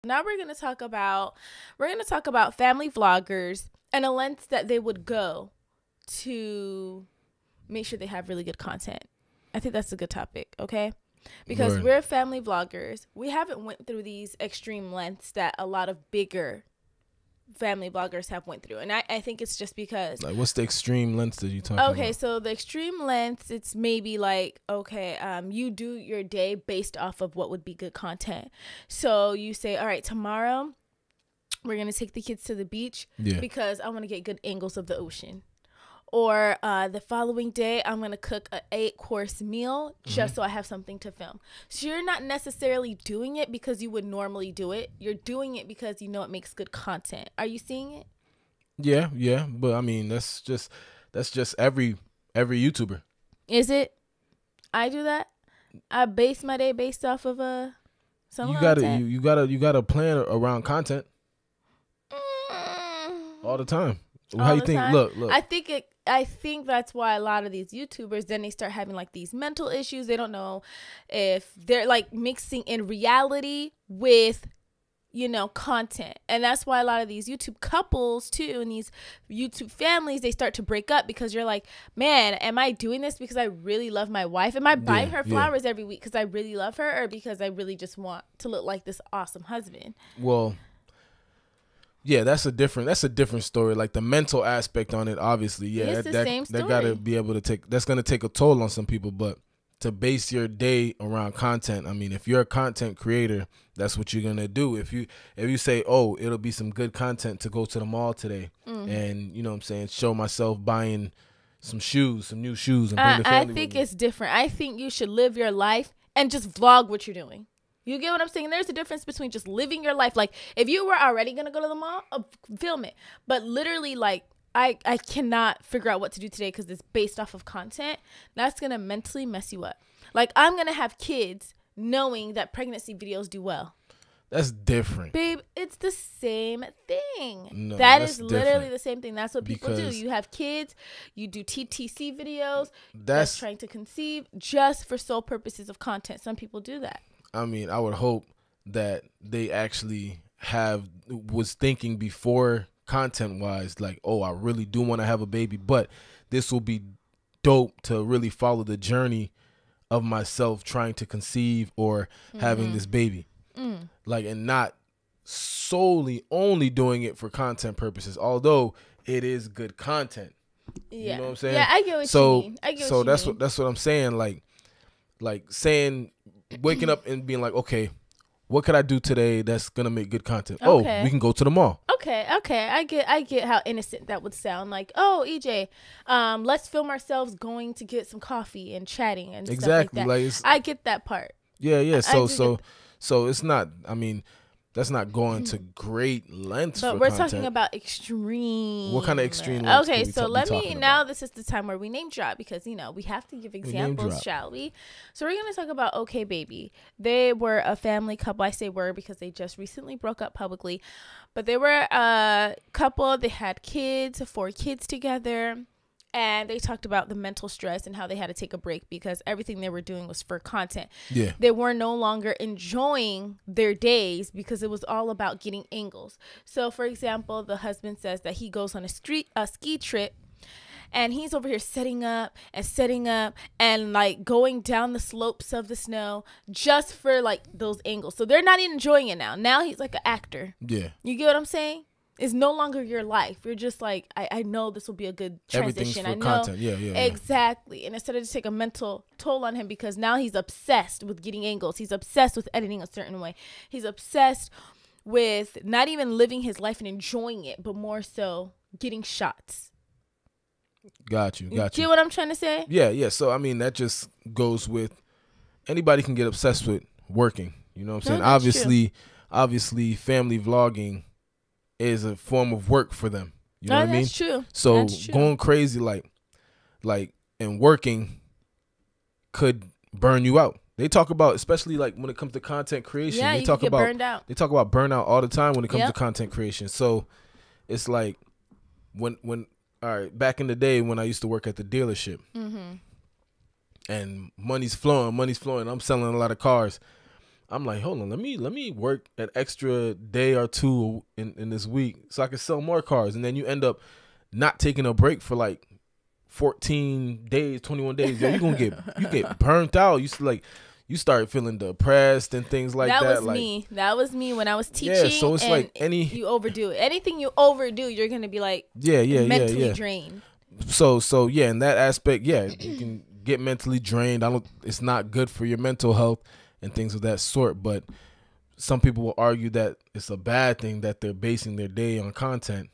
Now we're going to talk about family vloggers and a length that they would go to make sure they have really good content. I think that's a good topic, okay? Because we're family vloggers. We haven't went through these extreme lengths that a lot of bigger family bloggers have went through, and I think it's just because, like, what's the extreme lengths that you talking about? Okay, so the extreme lengths, it's maybe like, okay, you do your day based off of what would be good content. So you say, all right, tomorrow we're gonna take the kids to the beach because I want to get good angles of the ocean. Or the following day, I'm going to cook an 8-course meal just so I have something to film. So you're not necessarily doing it because you would normally do it. You're doing it because you know it makes good content. Are you seeing it? Yeah. But I mean, that's just every YouTuber. Is it? I do that. I base my day based off of some content. You gotta plan around content all the time. How you think? Look. I think that's why a lot of these YouTubers, then they start having like these mental issues. They don't know if they're like mixing in reality with, content. And that's why a lot of these YouTube couples too, and these YouTube families, they start to break up because you're like, man, am I doing this because I really love my wife? Am I buying her flowers every week because I really love her, or because I really just want to look like this awesome husband? Well, yeah, that's a different story. Like the mental aspect on it, obviously, It's the same story. They gotta be able to that's gonna take a toll on some people. But to base your day around content, I mean, if you're a content creator, that's what you're gonna do. If you say, oh, it'll be some good content to go to the mall today, and you know what I'm saying, show myself buying some new shoes, and bring the family. I think it's different. I think you should live your life and just vlog what you're doing. You get what I'm saying? There's a difference between just living your life. Like, if you were already going to go to the mall, film it. But literally, like, I cannot figure out what to do today because it's based off of content. That's going to mentally mess you up. Like, I'm going to have kids knowing that pregnancy videos do well. That's different. Babe, it's the same thing. No, that is different. Literally the same thing. That's what people do. You have kids, you do TTC videos that's trying to conceive just for sole purposes of content. Some people do that. I mean, I would hope that they actually was thinking before content wise, like, oh, I really do want to have a baby, but this will be dope to really follow the journey of myself trying to conceive or having this baby. Like, and not solely only doing it for content purposes, although it is good content. Yeah. You know what I'm saying? Yeah, I get what you mean. That's what I'm saying. Like saying, waking up and being like, okay, what could I do today that's gonna make good content? Okay. Oh, we can go to the mall. Okay. I get how innocent that would sound. Like, oh, EJ, let's film ourselves going to get some coffee and chatting and exactly. stuff like that. I get that part. Yeah. So it's not. I mean, that's not going to great lengths. But for we're content. talking about extreme. What kind of extreme lengths? Okay, so let me now. About? This is the time where we name drop because we have to give examples, shall we? So we're gonna talk about OK Baby. They were a family couple. I say were because they just recently broke up publicly, but they were a couple. They had 4 kids together. And they talked about the mental stress and how they had to take a break because everything they were doing was for content. Yeah. They were no longer enjoying their days because it was all about getting angles. So, for example, the husband says that he goes on a ski trip and he's over here setting up and like going down the slopes of the snow just for like those angles. So they're not enjoying it now. Now he's like an actor. Yeah. You get what I'm saying? It's no longer your life. You're just like, I know this will be a good transition. Everything's for content. Yeah. Exactly. And instead of just take a mental toll on him because now he's obsessed with getting angles. He's obsessed with editing a certain way. He's obsessed with not even living his life and enjoying it, but more so getting shots. Got you. Get what I'm trying to say? Yeah. So, I mean, that just goes with anybody can get obsessed with working. You know what I'm saying? Obviously, family vlogging is a form of work for them. You know what I mean? That's true. So that's true. Going crazy like and working could burn you out. They talk about, especially like when it comes to content creation, they talk about burned out. They talk about burnout all the time when it comes to content creation. So it's like when all right, back in the day when I used to work at the dealership, and money's flowing, I'm selling a lot of cars. I'm like, hold on, let me work an extra day or two in this week so I can sell more cars. And then you end up not taking a break for like 14 days, 21 days. Yo, you get burnt out. You start feeling depressed and things like that. That was me. That was me when I was teaching. Yeah, so it's like you overdo it. Anything you overdo, you're gonna be like mentally drained. So yeah, in that aspect, yeah, you can get mentally drained. It's not good for your mental health and things of that sort. But some people will argue that it's a bad thing that they're basing their day on content.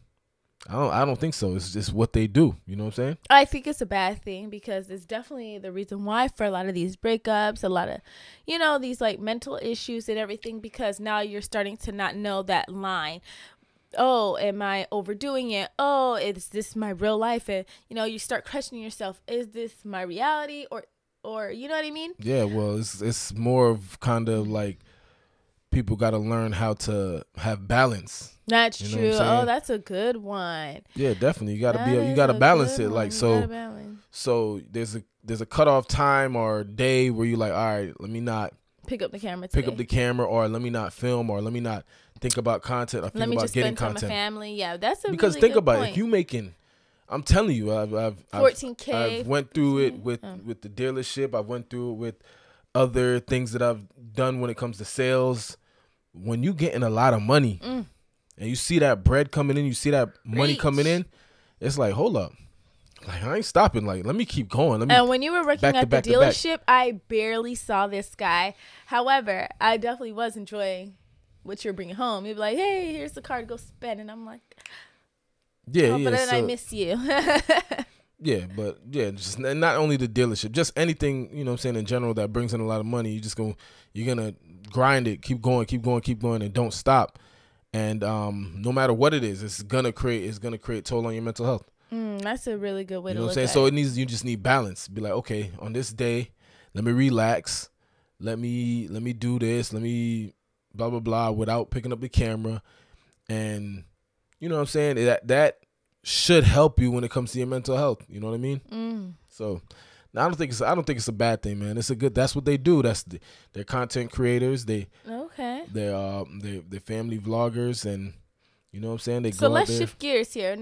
I don't think so. It's just what they do. You know what I'm saying? I think it's a bad thing because it's definitely the reason why for a lot of these breakups, a lot of, these like mental issues and everything, because now you're starting to not know that line. Oh, am I overdoing it? Oh, is this my real life? And, you start questioning yourself. Is this my reality or you know what I mean? Yeah, well, it's more of kind of like people got to learn how to have balance. That's true. Oh, that's a good one. Yeah, definitely. You gotta balance it. Like so there's a cutoff time or day where you're like, all right, let me not pick up the camera or let me not film, or let me not think about content. Or think let me about just getting spend content. time with family. Yeah, that's a because really think good about point. it. If you making, I'm telling you, I've 14K. I've went through it with the dealership. I've went through it with other things that I've done when it comes to sales. When you getting a lot of money and you see that bread coming in, you see that money coming in, it's like, hold up. Like, I ain't stopping. Like, let me keep going. And when you were working at the dealership, I barely saw this guy. However, I definitely was enjoying what you're bringing home. You'd be like, hey, here's the card, go spend. And I'm like, but then I miss you. Just not only the dealership, just anything, I'm saying, in general that brings in a lot of money. You're gonna grind it, keep going, and don't stop. And no matter what it is, it's gonna create toll on your mental health. That's a really good way to look at it. So you just need balance. Be like, okay, on this day, let me relax, let me do this, let me blah blah blah without picking up the camera, and you know what I'm saying, that should help you when it comes to your mental health. You know what I mean? So I don't think it's a bad thing, man. That's what they do. They're content creators. They're family vloggers, and you know what I'm saying. So let's shift gears here.